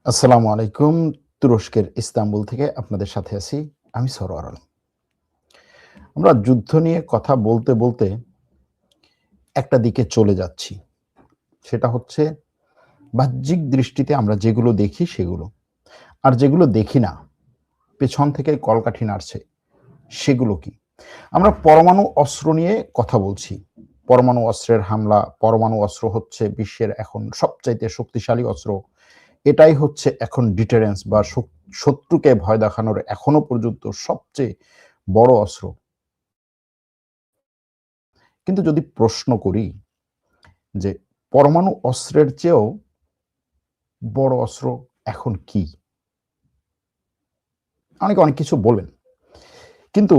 আসসালামু আলাইকুম। তুরস্কের ইস্তাম্বুল থেকে আপনাদের সাথে আছি। আমি সরোয়ার আলম। আমরা যুদ্ধ নিয়ে কথা বলতে, বলতে একটা দিকে চলে যাচ্ছি। সেটা হচ্ছে বাহ্যিক দৃষ্টিতে আমরা যেগুলো দেখি সেগুলো। আর যেগুলো দেখি না, পেছন থেকে কলকাঠি নাড়ছে, সেগুলো কি? আমরা পরমাণু অস্ত্র নিয়ে কথা বলছি। পরমাণু অস্ত্রের হামলা, পরমাণু অস্ত্র হচ্ছে বিশ্বের এখন সবচাইতে শক্তিশালী অস্ত্র। এটাই হচ্ছে এখন ডিটারেন্স বা শত্রুকে ভয় দেখানোর এখনো পর্যন্ত সবচেয়ে বড় অস্ত্র। কিন্তু যদি প্রশ্ন করি যে পরমাণু অস্ত্রের চেয়েও বড় অস্ত্র এখন কি? অনেকে অনেক কিছু বলবেন। কিন্তু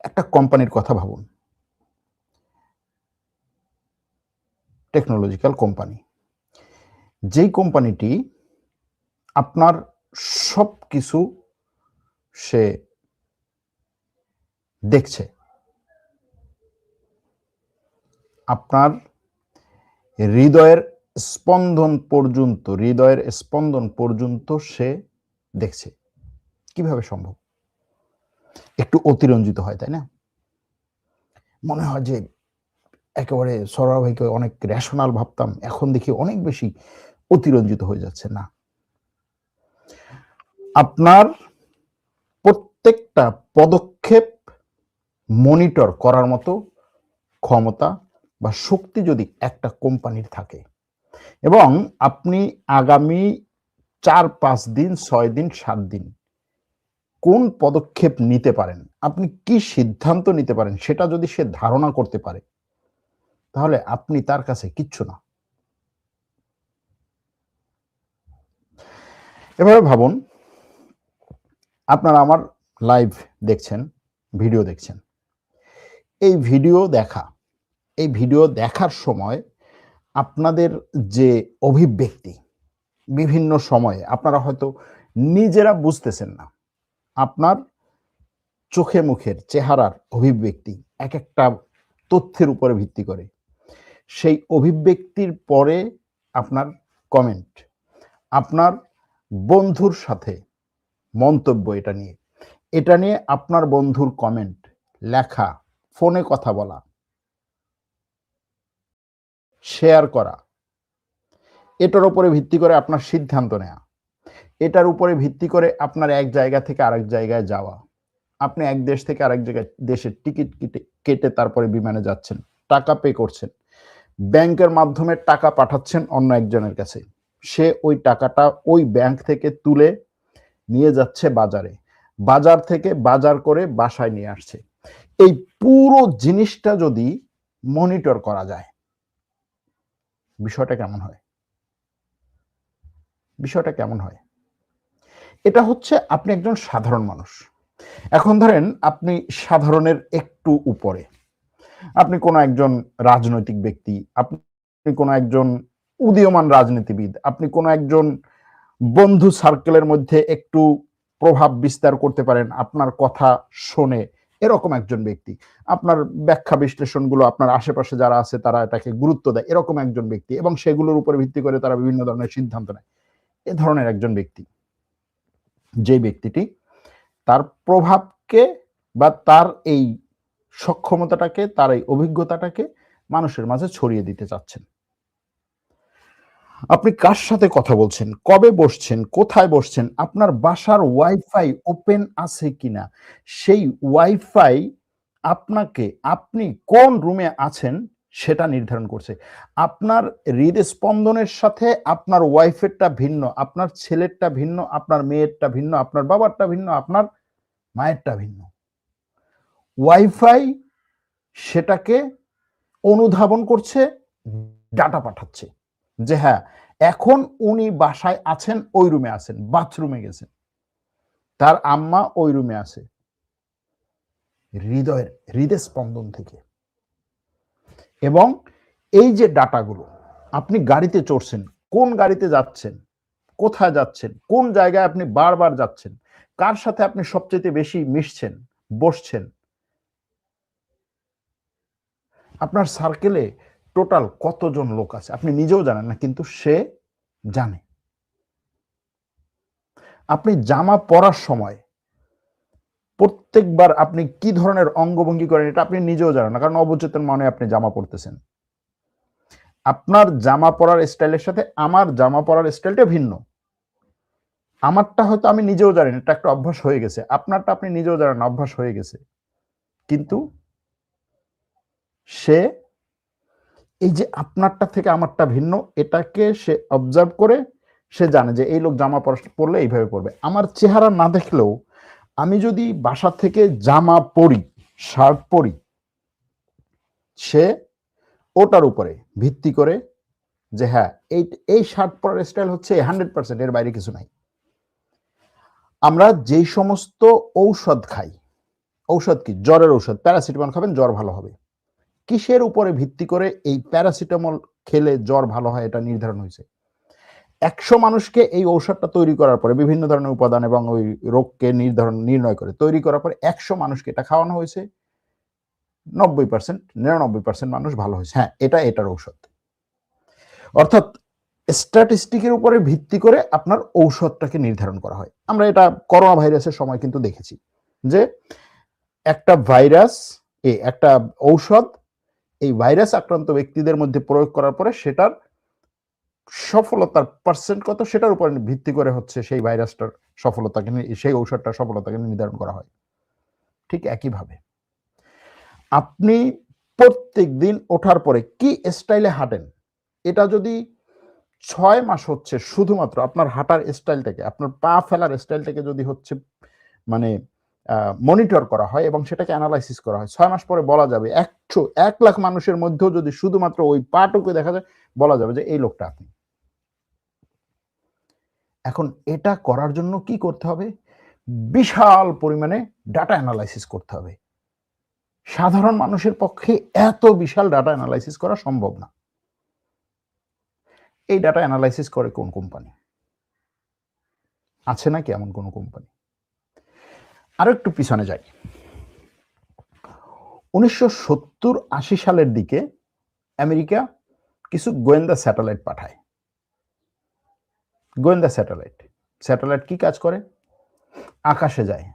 একটা কোম্পানির কথা ভাবুন। Technological company. যেই কোম্পানিটি আপনার সবকিছু সে দেখছে। আপনার হৃদয়ের স্পন্দন পর্যন্ত সে দেখছে। কিভাবে সম্ভব? একটু অতিরঞ্জিত হয়, তাই না? মনে হয় যে একেবারে সরোয়ার ভাইকে অনেক রেশনাল ভাবতাম। এখন দেখি অনেক বেশি অতিরঞ্জিত হয়ে যাচ্ছে। না। আপনার প্রত্যেকটা পদক্ষেপ মনিটর করার মতো ক্ষমতা বা শক্তি যদি একটা কোম্পানির থাকে এবং আপনি আগামী ৪-৫ দিন, ৬ দিন, ৭ দিন কোন পদক্ষেপ নিতে পারেন, আপনি কি সিদ্ধান্ত নিতে পারেন সেটা যদি সে ধারণা করতে পারে, তাহলে আপনি তার কাছে কিচ্ছু না। এভাবে ভাবুন, আপনারা আমার লাইভ দেখছেন, ভিডিও দেখছেন। এই ভিডিও দেখার সময় আপনাদের যে অভিব্যক্তি, বিভিন্ন সময়ে আপনারা হয়তো নিজেরা বুঝতেছেন না। আপনার চোখে মুখের চেহারার অভিব্যক্তি একেকটা তথ্যের উপরে ভিত্তি করে। সেই অভিব্যক্তির পরে আপনার কমেন্ট, আপনার বন্ধুর সাথে মন্তব্য এটা নিয়ে আপনার বন্ধুর কমেন্ট, লেখা, ফোনে কথা বলা, শেয়ার করা, এটার উপরে ভিত্তি করে আপনার সিদ্ধান্ত নেয়া। এটার উপরে ভিত্তি করে আপনার এক জায়গা থেকে আরেক জায়গায় যাওয়া। আপনি এক দেশ থেকে আরেক জায়গায় দেশের টিকিট কেটে তারপরে বিমানে যাচ্ছেন, টাকা পে করছেন, ব্যাংকের মাধ্যমে টাকা পাঠাচ্ছেন অন্য একজনের কাছে। সে ওই টাকাটা ওই ব্যাংক থেকে তুলে নিয়ে যাচ্ছে বাজারে, বাজার থেকে বাজার করে বাসায় নিয়ে আসছে। এই পুরো জিনিসটা যদি মনিটর করা যায়, বিষয়টা কেমন হয়? বিষয়টা কেমন হয়? এটা হচ্ছে আপনি একজন সাধারণ মানুষ। এখন ধরেন আপনি সাধারণের একটু উপরে। আপনি কোনো একজন রাজনৈতিক ব্যক্তি, আপনি কোনো একজন উদীয়মান রাজনীতিবিদ, আপনি কোনো একজন বন্ধু সার্কেলের মধ্যে একটু প্রভাব বিস্তার করতে পারেন, আপনার কথা শোনে এরকম একজন ব্যক্তি। আপনার ব্যাখ্যা বিশ্লেষণগুলো আপনার আশেপাশে যারা আছে তারা এটাকে গুরুত্ব দেয়, এরকম একজন ব্যক্তি এবং সেগুলোর উপর ভিত্তি করে তারা বিভিন্ন ধরনের সিদ্ধান্ত নেয়। এ ধরনের একজন ব্যক্তি, যে ব্যক্তিটি তার প্রভাবকে বা তার এই সক্ষমতাটাকে, তার এই অভিজ্ঞতাটাকে মানুষের মাঝে ছড়িয়ে দিতে চাচ্ছেন। আপনি কার সাথে কথা বলছেন, কবে বসছেন, কোথায় বসছেন, আপনার বাসার ওয়াইফাই ওপেন আছে কিনা, সেই ওয়াইফাই আপনি কোন রুমে আছেন সেটা নির্ধারণ করছে। আপনার হৃদস্পন্দনের সাথে আপনার ওয়াইফেরটা ভিন্ন, আপনার ছেলেরটা ভিন্ন, আপনার মেয়েরটা ভিন্ন, আপনার বাবারটা ভিন্ন, আপনার মায়েরটা ভিন্ন। ওয়াইফাই সেটাকে অনুধাবন করছে, ডাটা পাঠাচ্ছে যে হ্যাঁ, এখন উনি বাসায় আছেন, ওই রুমে আছেন, বাথরুমে গেছেন, তার আম্মা ওই রুমে আছে। হৃদস্পন্দন থেকে। এবং এই যে ডাটাগুলো, আপনি গাড়িতে চড়ছেন, কোন গাড়িতে যাচ্ছেন, কোথায় যাচ্ছেন, কোন জায়গায় আপনি বারবার যাচ্ছেন, কার সাথে আপনি সবচেয়ে বেশি মিশছেন, বসছেন, আপনার সার্কেলে টোটাল কতজন লোক আছে আপনি নিজেও জানেন না, কিন্তু সে জানে। আপনি জামা পরার সময় প্রত্যেকবার আপনি কি ধরনের অঙ্গভঙ্গি করেন এটা আপনি নিজেও জানেন না, কারণ অবচেতন মনে আপনি জামা পরতেছেন। আপনার জামা পরার স্টাইলের সাথে আমার জামা পরার স্টাইলটা ভিন্ন। আমারটা হয়তো আমি নিজেও জানি না, এটা একটা অভ্যাস হয়ে গেছে। আপনারটা আপনি নিজেও জানেন না, অভ্যাস হয়ে গেছে। কিন্তু সে এই যে আপনারটা থেকে আমারটা ভিন্ন, এটাকে সে অবজার্ভ করে সে জানে যে এই লোক জামা পরলে এইভাবে পরবে। আমার চেহারা না দেখলেও আমি যদি বাসা থেকে জামা পরি, শার্ট পরি, সে ওটার উপরে ভিত্তি করে যে হ্যাঁ এই শার্ট পরার স্টাইল হচ্ছে 100%, এর বাইরে কিছু নাই। আমরা যেই সমস্ত ঔষধ খাই, ঔষধ কি? জ্বরের ঔষধ, প্যারাসিটামল খাবেন জ্বর ভালো হবে। কিসের উপরে ভিত্তি করে এই প্যারাসিটামল খেলে জ্বর ভালো হয় এটা নির্ধারণ হয়েছে? 100 মানুষকে এই ঔষধটা তৈরি করার পরে বিভিন্ন ধরনের উপাদান এবং ওই রোগকে নির্ণয় করে তৈরি করার পরে 100 মানুষকে এটা খাওয়ানো হয়েছে, 90%, 99% মানুষ ভালো হয়েছে। হ্যাঁ, এটার ঔষধ। অর্থাৎ স্ট্যাটিস্টিকের উপরে ভিত্তি করে আপনার ঔষধটাকে নির্ধারণ করা হয়। আমরা এটা করোনা ভাইরাসের সময় কিন্তু দেখেছি যে একটা ভাইরাস, একটা ঔষধ এই ভাইরাস আক্রান্ত ব্যক্তিদের মধ্যে প্রয়োগ করার পরে সেটার সফলতার পার্সেন্ট কত সেটার উপর ভিত্তি করে হচ্ছে সেই ভাইরাসটার সফলতাকে, সেই ঔষধটার সফলতাকে নির্ধারণ করা হয়। ঠিক একইভাবে আপনি প্রত্যেক দিন ওঠার পরে কি স্টাইলে হাঁটেন, এটা যদি 6 মাস হচ্ছে শুধুমাত্র আপনার হাঁটার স্টাইলটাকে, আপনার পা ফেলার স্টাইলটাকে যদি হচ্ছে মানে মনিটর করা হয় এবং সেটাকে অ্যানালাইসিস করা হয়, 6 মাস পরে বলা যাবে 1 লাখ মানুষের মধ্যেও যদি শুধুমাত্র ওই পাটুকু দেখা যায়, বলা যাবে যে এই লোকটা আপনি। এখন এটা করার জন্য কি করতে হবে? বিশাল পরিমাণে ডাটা অ্যানালাইসিস করতে হবে। সাধারণ মানুষের পক্ষে এত বিশাল ডাটা অ্যানালাইসিস করা সম্ভব না। এই ডাটা অ্যানালাইসিস করে কোন কোম্পানি? আছে নাকি এমন কোন কোম্পানি? আরো একটু পিছনে যাই। 1970-80 সালের দিকে আমেরিকা কিছু গোয়েন্দা স্যাটেলাইট পাঠায়। গোয়েন্দা স্যাটেলাইট কি কাজ করে? আকাশে যায়,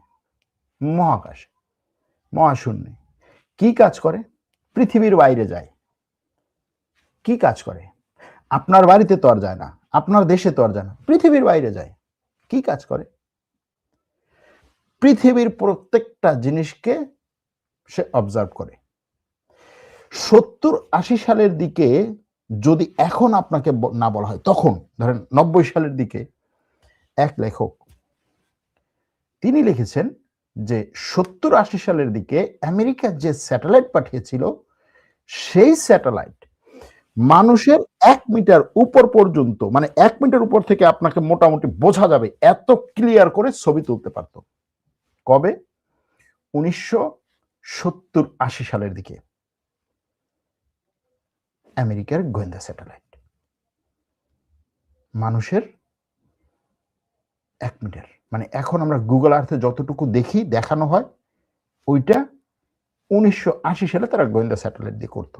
মহাকাশে, মহাশূন্যে। কি কাজ করে? পৃথিবীর বাইরে যায়। কি কাজ করে? আপনার বাড়িতে তো আর যায় না, আপনার দেশে তো আর যায় না, পৃথিবীর বাইরে যায়। কি কাজ করে? পৃথিবীর প্রত্যেকটা জিনিসকে সে অবজার্ভ করে। 70-80 সালের দিকে যদি এখন আপনাকে না বলা হয়, তখন ধরেন 90 সালের দিকে এক লেখক তিনি লিখেছেন যে 70-80 সালের দিকে আমেরিকা যে স্যাটেলাইট পাঠিয়েছিল সেই স্যাটেলাইট মানুষের 1 মিটার উপর পর্যন্ত, মানে 1 মিটার উপর থেকে আপনাকে মোটামুটি বোঝা যাবে এত ক্লিয়ার করে ছবি তুলতে পারত। কবে? 1970-80 সালের দিকে আমেরিকার গোয়েন্দা স্যাটেলাইট মানুষের 1 মিটার, মানে এখন আমরা গুগল আর্থে যতটুকু দেখি দেখানো হয় ওইটা 1980 সালে তারা গোয়েন্দা স্যাটেলাইট দিয়ে করত।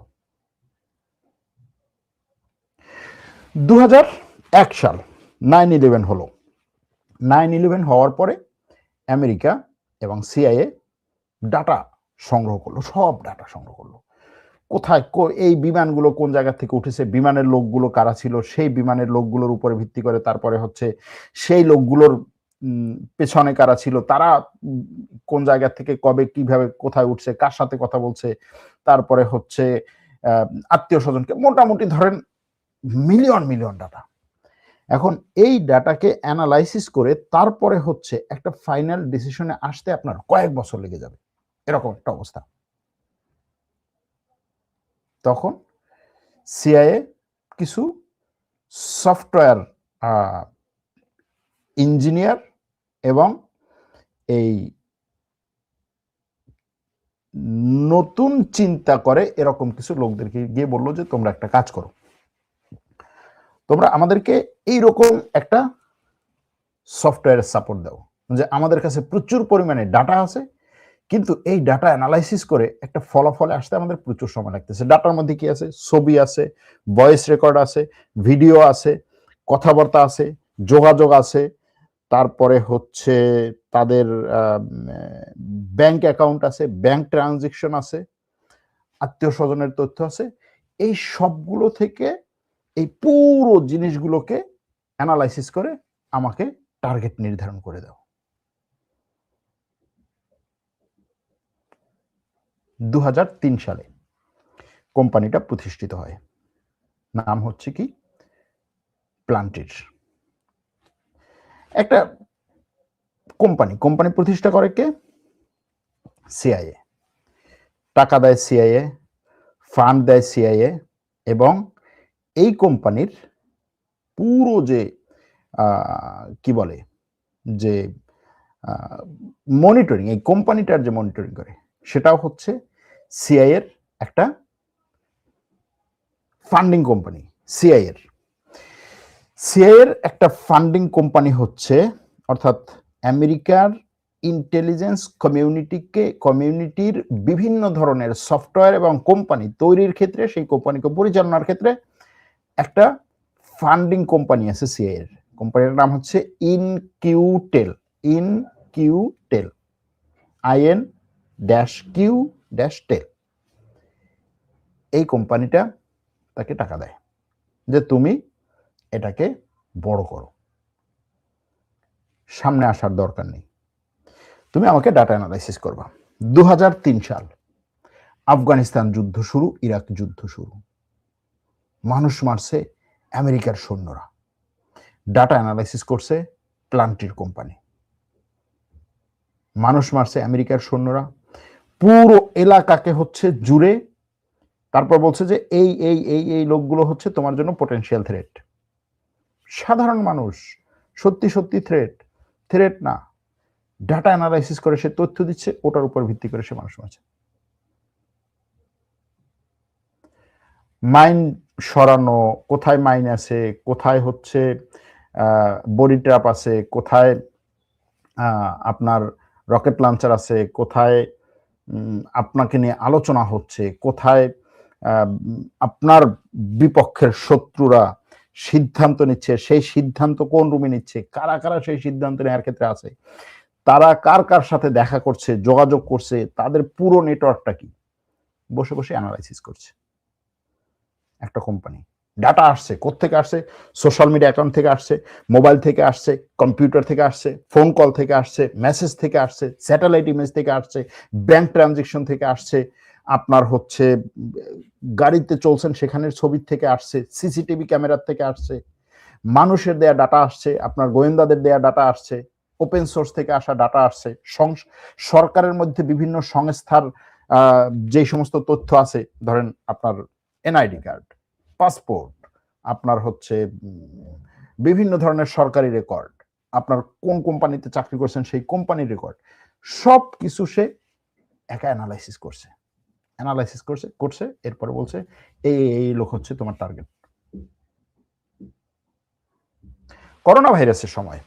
2001 সাল 9/11 হলো। 9/11 হওয়ার পরে আমেরিকা এবং সিআইএ ডাটা সংগ্রহ করলো, সব ডাটা সংগ্রহ করলো। কোথায় এই বিমানগুলো কোন জায়গা থেকে উঠেছে, বিমানের লোকগুলো কারা ছিল, সেই বিমানের লোকগুলোর উপরে ভিত্তি করে তারপরে হচ্ছে সেই লোকগুলোর পেছনে কারা ছিল, তারা কোন জায়গা থেকে কবে কিভাবে কোথায় উঠছে, কার সাথে কথা বলছে, তারপরে হচ্ছে আত্মীয় স্বজনকে, মোটামুটি ধরেন মিলিয়ন ডাটা। এখন এই ডাটাকে অ্যানালাইসিস করে তারপরে হচ্ছে একটা ফাইনাল ডিসিশনে আসতে আপনার কয়েক বছর লেগে যাবে, এরকম একটা অবস্থা। তখন সিআইএ কিছু সফটওয়্যার ইঞ্জিনিয়ার এবং এই নতুন চিন্তা করে এরকম কিছু লোকদেরকে গিয়ে বললো যে তোমরা একটা কাজ করো, তোমরা আমাদেরকে এইরকম একটা সফটওয়্যারের সাপোর্ট দাও, যে আমাদের কাছে প্রচুর পরিমাণে ডাটা আছে, কিন্তু এই ডাটা অ্যানালাইসিস করে একটা ফলাফলে আসতে আমাদের প্রচুর সময় লাগতেছে। ডাটার মধ্যে কি আছে? ছবি আছে, ভয়েস রেকর্ড আছে, ভিডিও আছে, কথাবার্তা আছে, যোগাযোগ আছে, তারপরে হচ্ছে তাদের ব্যাংক অ্যাকাউন্ট আছে, ব্যাংক ট্রানজেকশন আছে, আত্মীয় স্বজনের তথ্য আছে। এই সবগুলো থেকে এই পুরো জিনিসগুলোকে অ্যানালাইসিস করে আমাকে টার্গেট নির্ধারণ করে দাও। 2003 সালে কোম্পানিটা প্রতিষ্ঠিত হয়। নাম হচ্ছে কি? প্লান্টির। একটা কোম্পানি প্রতিষ্ঠা করে কে? সিআইএ। টাকা দেয় সিআইএ, ফান্ড দেয় সিআইএ, এবং এই কোম্পানির পুরো যে কি বলে যে মনিটরিং, এই কোম্পানিটার যে মনিটরিং করে সেটাও হচ্ছে সিআইএর একটা ফান্ডিং কোম্পানি। সিআইএর একটা ফান্ডিং কোম্পানি হচ্ছে, অর্থাৎ আমেরিকার ইন্টেলিজেন্স কমিউনিটির বিভিন্ন ধরনের সফটওয়্যার এবং কোম্পানি তৈরির ক্ষেত্রে, সেই কোম্পানিকে পরিচালনার ক্ষেত্রে একটা ফান্ডিং কোম্পানি আছে সিআইএর। কোম্পানির নাম হচ্ছে ইনকিউটেল। IN-Q-টেল। এই কোম্পানিটা তাকে টাকা দেয় যে তুমি এটাকে বড় করো, সামনে আসার দরকার নেই, তুমি আমাকে ডাটা অ্যানালাইসিস করবা। 2003 সাল, আফগানিস্তান যুদ্ধ শুরু, ইরাক যুদ্ধ শুরু, মানুষ মারছে আমেরিকার সৈন্যরা। ডাটা অ্যানালাইসিস করছে প্লান্টির কোম্পানি। মানুষ মারছে আমেরিকার সৈন্যরা, পুরো এলাকাকে হচ্ছে জুড়ে, তারপর বলছে যে এই এই এই এই লোকগুলো হচ্ছে তোমার জন্য পোটেনশিয়াল থ্রেট। সাধারণ মানুষ সত্যি সত্যি থ্রেট না, ডাটা অ্যানালাইসিস করে সে তথ্য দিচ্ছে, ওটার উপর ভিত্তি করে সে মানুষ মারছে। মাইন সরানো, কোথায় মাইন আছে, কোথায় হচ্ছে বডি ট্র্যাপ আছে, কোথায় আপনার রকেট লঞ্চার আছে, কোথায় আপনাকে নিয়ে আলোচনা হচ্ছে, কোথায় আপনার বিপক্ষের শত্রুরা সিদ্ধান্ত নিচ্ছে, সেই সিদ্ধান্ত কোন রুমে নিচ্ছে, কারা কারা সেই সিদ্ধান্ত নেওয়ার ক্ষেত্রে আছে, তারা কার কার সাথে দেখা করছে, যোগাযোগ করছে, তাদের পুরো নেটওয়ার্কটা কি, বসে বসে অ্যানালাইসিস করছে একটা কোম্পানি। ডাটা আসছে কোত্থেকে আসছে? সোশ্যাল মিডিয়া অ্যাকাউন্ট থেকে আসছে, মোবাইল থেকে আসছে, কম্পিউটার থেকে আসছে, ফোন কল থেকে আসছে, মেসেজ থেকে আসছে, স্যাটেলাইট ইমেজ থেকে আসছে, ব্যাংক ট্রানজেকশন থেকে আসছে, আপনার হচ্ছে গাড়িতে চলছেন সেখানের ছবি থেকে আসছে, সিসিটিভি ক্যামেরার থেকে আসছে, মানুষের দেয়া ডাটা আসছে, আপনার গোয়েন্দাদের দেয়া ডাটা আসছে, ওপেন সোর্স থেকে আসা ডাটা আসছে, সরকারের মধ্যে বিভিন্ন সংস্থার যে সমস্ত তথ্য আছে, ধরেন আপনার এনআইডি কার্ড, পাসপোর্ট, আপনার হচ্ছে বিভিন্ন ধরনের সরকারি রেকর্ড, আপনার কোন কোম্পানিতে চাকরি করছেন সেই কোম্পানির রেকর্ড, সব কিছু সে একা অ্যানালাইসিস করছে, এরপরে বলছে এই লোক হচ্ছে তোমার টার্গেট। করোনা ভাইরাসের সময়,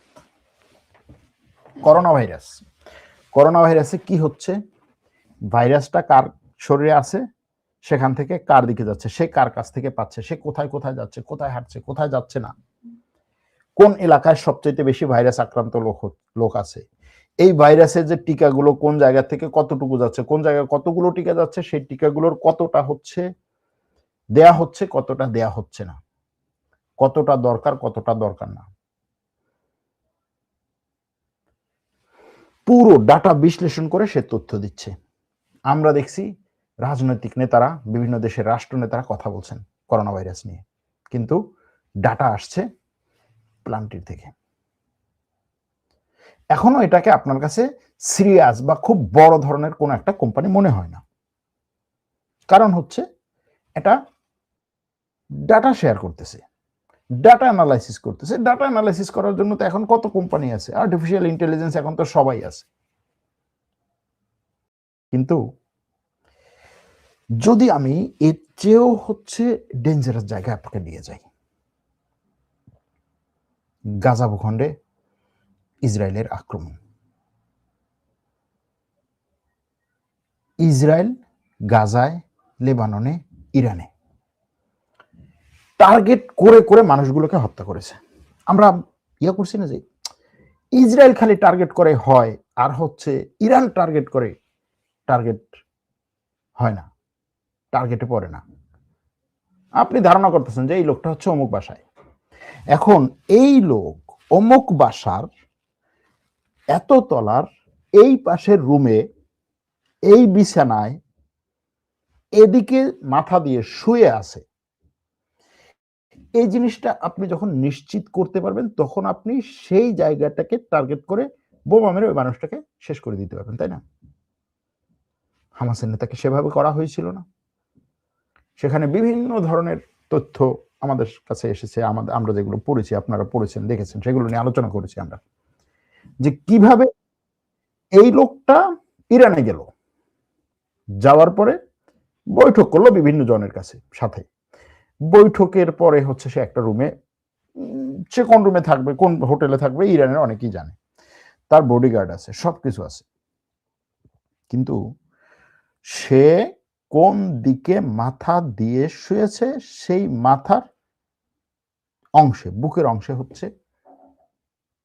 করোনা ভাইরাসে কি হচ্ছে? ভাইরাসটা কার শরীরে আছে, সেখান থেকে কার দিকে যাচ্ছে, সে কার কাছ থেকে পাচ্ছে, সে কোথায় কোথায় যাচ্ছে, কোথায় হাঁটছে, কোথায় যাচ্ছে না, কোন এলাকায় সবচেয়ে বেশি ভাইরাস আক্রান্ত লোক আছে, এই ভাইরাসের যে টিকাগুলো কোন জায়গা থেকে কতটুকু যাচ্ছে, কোন জায়গায় কতগুলো টিকা যাচ্ছে, সেই টিকাগুলোর কতটা হচ্ছে দেয়া হচ্ছে, কতটা দেয়া হচ্ছে না, কতটা দরকার, কতটা দরকার না, পুরো ডাটা বিশ্লেষণ করে সে তথ্য দিচ্ছে। আমরা দেখছি রাজনৈতিক নেতারা, বিভিন্ন দেশের রাষ্ট্র নেতারা কথা বলছেন করোনা ভাইরাস নিয়ে, কিন্তু ডাটা আসছে প্লান্টির থেকে। এখনো এটাকে আপনার কাছে সিরিয়াস বা খুব বড় ধরনের কোন একটা কোম্পানি মনে হয় না, কারণ হচ্ছে এটা ডাটা শেয়ার করতেছে, ডাটা অ্যানালাইসিস করতেছে। ডাটা অ্যানালাইসিস করার জন্য তো এখন কত কোম্পানি আছে, আর্টিফিশিয়াল ইন্টেলিজেন্স এখন তো সবাই আছে। কিন্তু যদি আমি এর চেয়েও হচ্ছে ডেঞ্জারাস জায়গায় আপনাকে নিয়ে যাই, গাজা ভূখণ্ডে ইসরায়েলের আক্রমণ, ইসরায়েল গাজায়, লেবাননে, ইরানে টার্গেট করে করে মানুষগুলোকে হত্যা করেছে। আমরা করছি না যে ইসরায়েল খালি টার্গেট করে হয়, আর হচ্ছে ইরান টার্গেট করে, টার্গেট হয় না, টার্গেটে পড়ে না। আপনি ধারণা করতেছেন যে এই লোকটা হচ্ছে অমুক বাসায়। এখন এই লোক অমুক বাসার এত তলার এই পাশের রুমে, এই বিছানায় এদিকে মাথা দিয়ে শুয়ে আছে। এই জিনিসটা আপনি যখন নিশ্চিত করতে পারবেন, তখন আপনি সেই জায়গাটাকে টার্গেট করে বোমা মেরে ওই মানুষটাকে শেষ করে দিতে পারবেন, তাই না? হামাসের নেতাকে সেভাবে করা হয়েছিল না? সেখানে বিভিন্ন ধরনের তথ্য আমাদের কাছে এসেছে, আমরা যেগুলো পড়েছি, আপনারা পড়েছেন, দেখেছেন, সেগুলো নিয়ে আলোচনা করেছি আমরা, যে কিভাবে এই লোকটা ইরানে গেল, যাওয়ার পরে বৈঠক করলো বিভিন্ন জনের কাছে সাথে। বৈঠকের পরে হচ্ছে সে একটা রুমে, সে কোন রুমে থাকবে, কোন হোটেলে থাকবে, ইরানের অনেকেই জানে, তার বডিগার্ড আছে, সবকিছু আছে, কিন্তু সে কোন দিকে মাথা দিয়ে শুয়েছে, সেই মাথার অংশে, বুকের অংশে হচ্ছে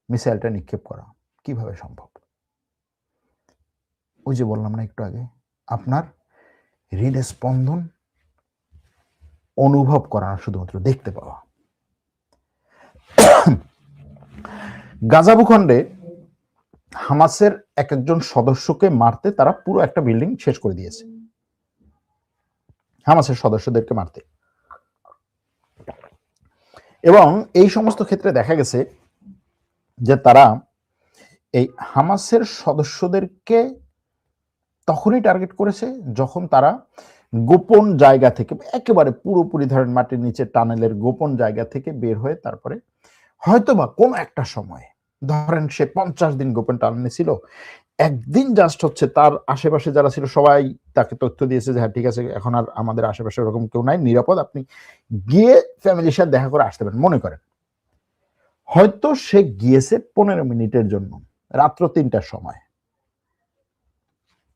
মিসাইলটা নিক্ষেপ করা। কিভাবে সম্ভব? ওই যে বললাম না একটু আগে, আপনার হৃদয় স্পন্দন অনুভব করা, শুধুমাত্র দেখতে পাওয়া। গাজা ভূখণ্ডে হামাসের এক একজন সদস্যকে মারতে তারা পুরো একটা বিল্ডিং শেষ করে দিয়েছে, হামাসের সদস্যদেরকে মারতে। এবং এই সমস্ত ক্ষেত্রে দেখা গেছে যে তারা এই হামাসের সদস্যদেরকে তখনই টার্গেট করেছে যখন তারা গোপন জায়গা থেকে, একেবারে পুরোপুরি ধরেন মাটির নিচে টানেলের গোপন জায়গা থেকে বের হয়ে, তারপরে হয়তোবা কোনো একটা সময়, ধরেন সে 50 দিন গোপন টানেলে ছিল, একদিন জাস্ট হচ্ছে তার আশেপাশে যারা ছিল সবাই তাকে তথ্য দিয়েছে যে হ্যাঁ ঠিক আছে, এখন আর আমাদের আশেপাশে ওরকম কেউ নাই, নিরাপদ, আপনি গিয়ে ফ্যামিলির সাথে দেখা করে আসতে পারেন। মনে করেন হয়তো সে গিয়েছে 15 মিনিটের জন্য, রাত্র 3টার সময়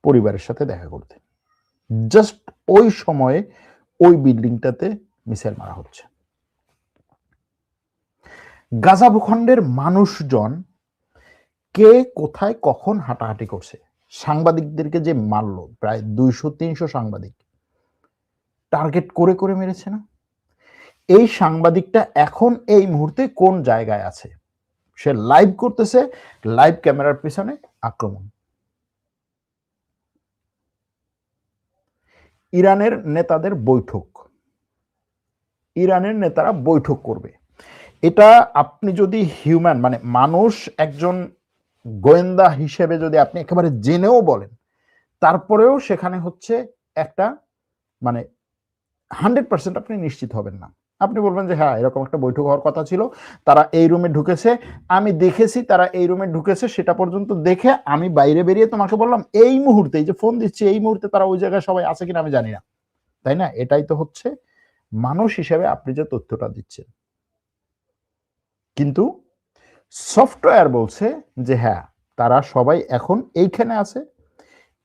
পরিবারের সাথে দেখা করতে, জাস্ট ওই সময়ে ওই বিল্ডিংটাতে মিসাইল মারা হচ্ছে। গাজা ভূখণ্ডের মানুষজন কে কোথায় কখন হাঁটাহাঁটি করছে, সাংবাদিকদেরকে যে মারলো, প্রায় 200-300 সাংবাদিক টার্গেট করে করে মেরেছে না? এই সাংবাদিকটা এখন এই মুহূর্তে কোন জায়গায় আছে? সে লাইভ করতেছে, লাইভ ক্যামেরার পিছনে আক্রমণ। ইরানের নেতাদের বৈঠক, ইরানের নেতারা বৈঠক করবে, এটা আপনি যদি হিউম্যান, মানে মানুষ, একজন গোয়েন্দা হিসেবে যদি আপনি একেবারে জেনেও বলেন, তারপরেও সেখানে হচ্ছে একটা, মানে 100% আপনি নিশ্চিত হবেন না। আপনি বলবেন যে হ্যাঁ এরকম একটা বৈঠক হওয়ার কথা ছিল, তারা এই রুমে ঢুকেছে, আমি দেখেছি তারা এই রুমে ঢুকেছে, সেটা পর্যন্ত দেখে আমি বাইরে বেরিয়ে তোমাকে বললাম এই মুহূর্তে, এই যে ফোন দিচ্ছি এই মুহূর্তে তারা ওই জায়গায় সবাই আছে কিনা আমি জানি না, তাই না? এটাই তো হচ্ছে মানুষ হিসেবে আপনি যে তথ্যটা দিচ্ছেন। কিন্তু সফটওয়্যার বলছে যে হ্যাঁ তারা সবাই এখন এইখানে আছে,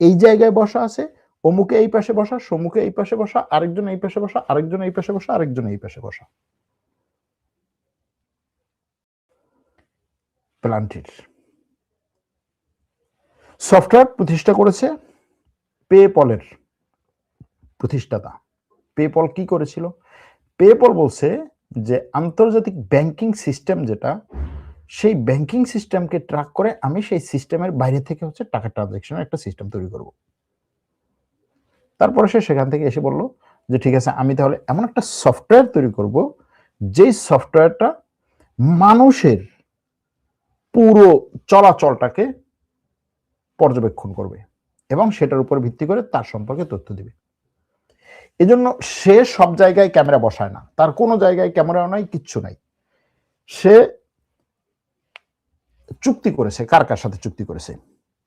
এই জায়গায় বসা আছে, অমুকে এই পাশে বসা, সমুখে এই পাশে বসা, আরেকজন এই পাশে বসা, আরেকজন এই পাশে বসা, আরেকজন এই পাশে বসা। প্ল্যান্টির সফটওয়্যার প্রতিষ্ঠা করেছে পেপলের প্রতিষ্ঠাতা। পেপল কি করেছিল? পেপল বলছে যে আন্তর্জাতিক ব্যাংকিং সিস্টেম যেটা, সেই ব্যাংকিং সিস্টেমকে ট্র্যাক করে আমি সেই সিস্টেমের বাইরে থেকে হচ্ছে টাকা ট্রানজাকশনের একটা সিস্টেম তৈরি করব। তারপরে সে সেখান থেকে এসে বলল যে ঠিক আছে, আমি তাহলে এমন একটা সফটওয়্যার তৈরি করব যেই সফটওয়্যারটা মানুষের পুরো চলাচলটাকে পর্যবেক্ষণ করবে এবং সেটার উপর ভিত্তি করে তার সম্পর্কে তথ্য দিবে। এজন্য সে সব জায়গায় ক্যামেরা বসায় না, তার কোনো জায়গায় ক্যামেরাও নাই, কিচ্ছু নাই। সে চুক্তি করেছে, কার কার সাথে চুক্তি করেছে?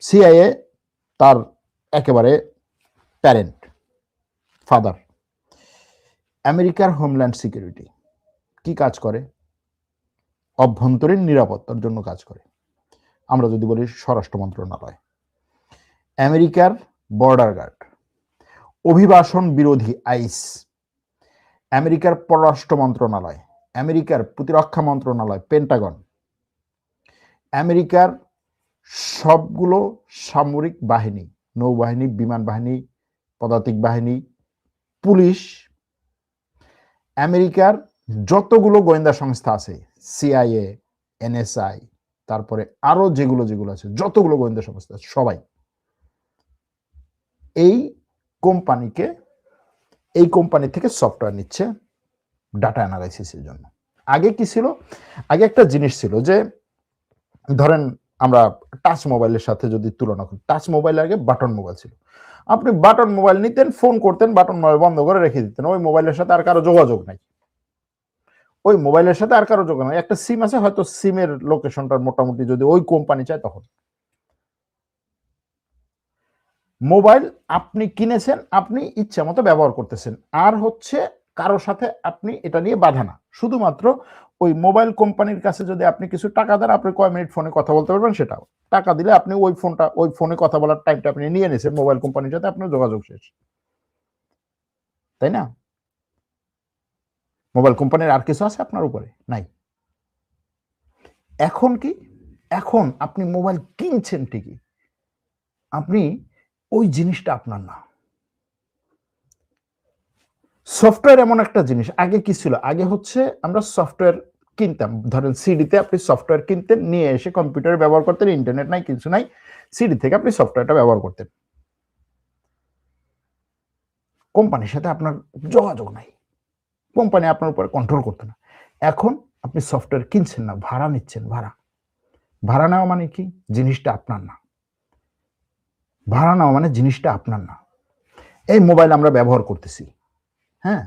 সিআইএ তার একেবারে প্যারেন্ট, ফাদার। আমেরিকার হোমল্যান্ড সিকিউরিটি কি কাজ করে? অভ্যন্তরীণ নিরাপত্তার জন্য কাজ করে, আমরা যদি বলি স্বরাষ্ট্র মন্ত্রণালয়। আমেরিকার বর্ডার গার্ড, অভিবাসন বিরোধী আইস, আমেরিকার পররাষ্ট্র মন্ত্রণালয়, আমেরিকার প্রতিরক্ষা মন্ত্রণালয় পেন্টাগন, আমেরিকার সবগুলো সামরিক বাহিনী, নৌবাহিনী, বিমান বাহিনী, পদাতিক বাহিনী, পুলিশ, আমেরিকার যতগুলো গোয়েন্দা সংস্থা আছে, সিআইএ, এনএসআই, তারপরে আরো যেগুলো যেগুলো আছে, যতগুলো গোয়েন্দা সংস্থা, সবাই এই কোম্পানি থেকে সফটওয়্যার নিচ্ছে ডাটা অ্যানালাইসিসের জন্য। আগে কি ছিল? আগে একটা জিনিস ছিল যে, ধরেন আমরা টাচ মোবাইলের সাথে যদি তুলনা করি, টাচ মোবাইল আগে বাটন মোবাইল ছিল। আপনি বাটন মোবাইল নিতেন, ফোন করতেন, বাটন মোবাইল বন্ধ করে রেখে দিতেন, ওই মোবাইলের সাথে আর কারো যোগাযোগ নাই। ওই মোবাইলের সাথে আর কারো যোগাযোগ নাই। একটা সিম আছে, হয়তো সিমের লোকেশনটা মোটামুটি যদি ওই কোম্পানি চায় তখন। মোবাইল আপনি কিনেছেন, আপনি ইচ্ছা মতো ব্যবহার করতেছেন, আর হচ্ছে কারোর সাথে আপনি এটা নিয়ে বাধা না। শুধুমাত্র ওই মোবাইল কোম্পানির কাছে যদি আপনি কিছু টাকা দেন, আপনি কয় মিনিট ফোনে কথা বলতে পারবেন সেটাও। টাকা দিলে আপনি ওই ফোনে কথা বলার টাইমটা আপনি নিয়ে নিয়েছেন, মোবাইল কোম্পানির সাথে আপনার যোগাযোগ শেষ, তাই না? মোবাইল কোম্পানির আর কিছু আছে আপনার উপরে? নাই। এখন কি? এখন আপনি মোবাইল কিনছেন ঠিকই, আপনি ওই জিনিসটা আপনার না। সফটওয়্যার এমন একটা জিনিস, আগে কি ছিল? আগে হচ্ছে আমরা সফটওয়্যার কিনতাম, ধরেন সিডিতে আপনি সফটওয়্যার কিনতেন, নিয়ে এসে কম্পিউটারে ব্যবহার করতেন, ইন্টারনেট নাই, কিছু নাই, সিডি থেকে আপনি সফটওয়্যারটা ব্যবহার করতেন। কোম্পানির সাথে আপনার যোগাযোগ নাই, কোম্পানি আপনার উপরে কন্ট্রোল করতে না। এখন আপনি সফটওয়্যার কিনছেন না, ভাড়া নিচ্ছেন। ভাড়া নেওয়া মানে কি? জিনিসটা আপনার না। ভাড়া নেওয়া মানে জিনিসটা আপনার না। এই মোবাইল আমরা ব্যবহার করতেছি, হ্যাঁ,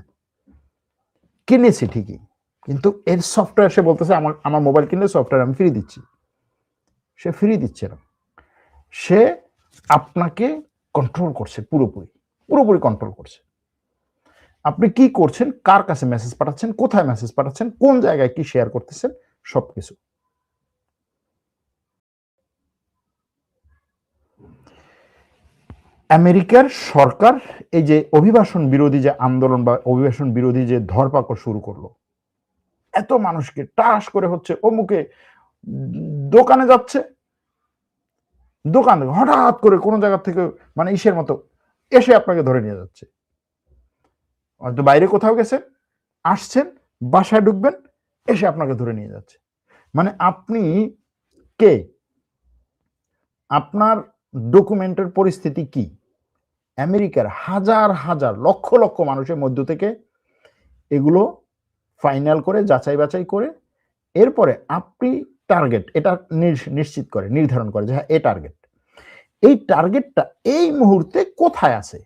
কিনেছি ঠিকই, কিন্তু এর সফটওয়্যার সে বলতেছে আমার মোবাইল কিনলে সফটওয়্যার আমি ফ্রি দিচ্ছি। সে ফ্রি দিচ্ছে না, সে আপনাকে কন্ট্রোল করছে, পুরোপুরি কন্ট্রোল করছে। আপনি কি করছেন, কার কাছে মেসেজ পাঠাচ্ছেন, কোথায় মেসেজ পাঠাচ্ছেন, কোন জায়গায় কি শেয়ার করতেছেন, সবকিছু। আমেরিকার সরকার এই যে অভিবাসন বিরোধী যে আন্দোলন বা অভিবাসন বিরোধী যে ধরপাকড় শুরু করলো, এত মানুষকে টাস করে হচ্ছে অমুকে দোকানে যাচ্ছে, দোকান হঠাৎ করে কোনো জায়গা থেকে মানে ইসের মতো এসে আপনাকে ধরে নিয়ে যাচ্ছে। হয়তো বাইরে কোথাও গেছেন, আসছেন, বাসায় ঢুকবেন, এসে আপনাকে ধরে নিয়ে যাচ্ছে। মানে আপনি কে? আপনার ডকুমেন্টের পরিস্থিতি কি? আমেরিকার হাজার হাজার লক্ষ লক্ষ মানুষের মধ্য থেকে এগুলো ফাইনাল করে, যাচাই বাছাই করে, এরপরে আপনি টার্গেট এটা নিশ্চিত করে, নির্ধারণ করে যে হ্যাঁ এই টার্গেট, এই টার্গেটটা এই মুহূর্তে কোথায় আছে,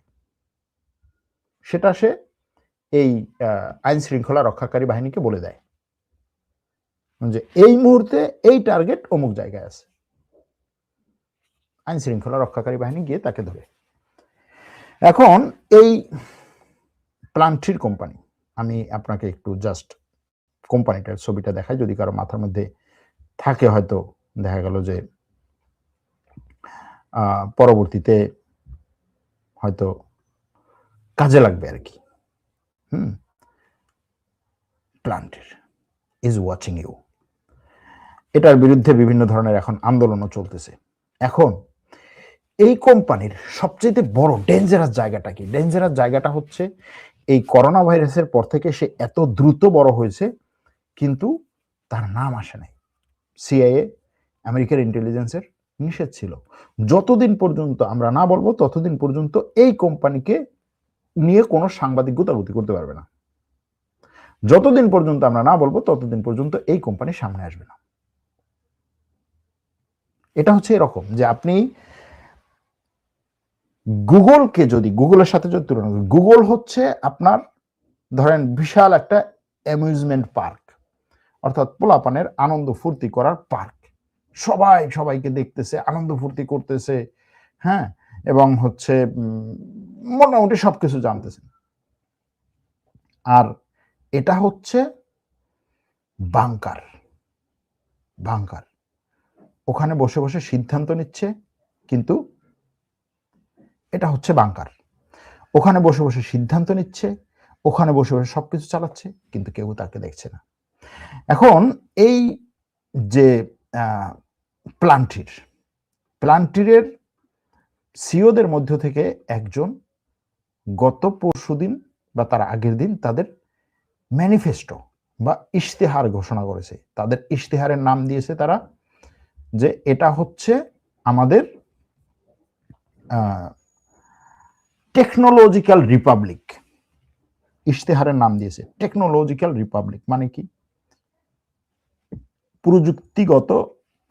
সেটা সে এই আইন শৃঙ্খলা রক্ষাকারী বাহিনীকে বলে দেয় যে এই মুহূর্তে এই টার্গেট অমুক জায়গায় আছে। আইন শৃঙ্খলা রক্ষাকারী বাহিনী গিয়ে তাকে ধরে। এখন এই প্লান্ট্রির কোম্পানি, আমি আপনাকে একটু জাস্ট কোম্পানিটার ছবিটা দেখাই, যদি কারো মাথার মধ্যে থাকে, হয়তো দেখা গেল যে পরবর্তীতে হয়তো কাজে লাগবে আর কি। প্লান্ট্রির ইজ ওয়াচিং ইউ, এটার বিরুদ্ধে বিভিন্ন ধরনের এখন আন্দোলনও চলতেছে। এখন এই কোম্পানির সবচেয়ে বড় ডেঞ্জারাস জায়গাটা কি? ডেঞ্জারাস জায়গাটা হচ্ছে এই করোনা ভাইরাসের পর থেকে সে এত দ্রুত বড় হয়েছে, কিন্তু তার নাম আসে নাই। সিআইএ, আমেরিকার ইন্টেলিজেন্সের নিষেধ ছিল, যতদিন পর্যন্ত আমরা না বলবো ততদিন পর্যন্ত এই কোম্পানিকে নিয়ে কোনো সাংবাদিক গুতাগুতি করতে পারবে না। যতদিন পর্যন্ত আমরা না বলবো ততদিন পর্যন্ত এই কোম্পানি সামনে আসবে না। এটা হচ্ছে এরকম যে আপনি গুগলকে যদি গুগলের সাথে যদি তুলনা করেন, গুগল হচ্ছে আপনার ধরেন বিশাল একটা অ্যামিউজমেন্ট পার্ক, অর্থাৎ পোলাপানের আনন্দ ফুর্তি করার পার্ক, সবাই সবাইকে দেখতেছে, আনন্দ ফুর্তি করতেছে, হ্যাঁ, এবং হচ্ছে মোটামুটি সবকিছু জানতেছে। আর এটা হচ্ছে বাংকার, ওখানে বসে বসে সিদ্ধান্ত নিচ্ছে, কিন্তু এটা হচ্ছে বাংকার। ওখানে বসে বসে সিদ্ধান্ত নিচ্ছে, ওখানে বসে বসে সবকিছু চালাচ্ছে, কিন্তু কেউ তাকে দেখছে না। এখন এই যে প্লান্টিরের সিওদের মধ্য থেকে একজন গত পরশুদিন বা তার আগের দিন তাদের ম্যানিফেস্টো বা ইশতেহার ঘোষণা করেছে। তাদের ইশতেহারের নাম দিয়েছে তারা যে এটা হচ্ছে আমাদের টেকনোলজিক্যাল রিপাবলিক। ইশতেহারের নাম দিয়েছে টেকনোলজিক্যাল রিপাবলিক, মানে কি? প্রযুক্তিগত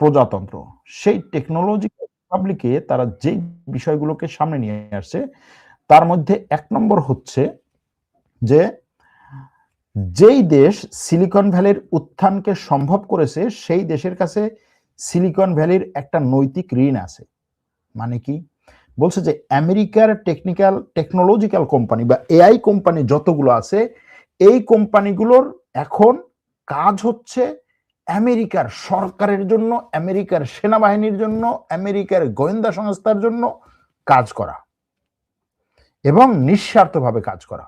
প্রজাতন্ত্র। সেই টেকনোলজিক্যাল রিপাবলিকে তারা যেই বিষয়গুলোকে সামনে নিয়ে আসছে তার মধ্যে 1 নম্বর হচ্ছে যে যেই দেশ সিলিকন ভ্যালির উত্থানকে সম্ভব করেছে সেই দেশের কাছে সিলিকন ভ্যালির একটা নৈতিক ঋণ আছে। মানে কি? বলছে যে আমেরিকার টেকনোলজিক্যাল কোম্পানি বা এআই কোম্পানি যতগুলো আছে, এই কোম্পানিগুলোর এখন কাজ হচ্ছে আমেরিকার সরকারের জন্য, আমেরিকার সেনাবাহিনীর জন্য, আমেরিকার গোয়েন্দা সংস্থার জন্য কাজ করা এবং নিঃস্বার্থভাবে কাজ করা।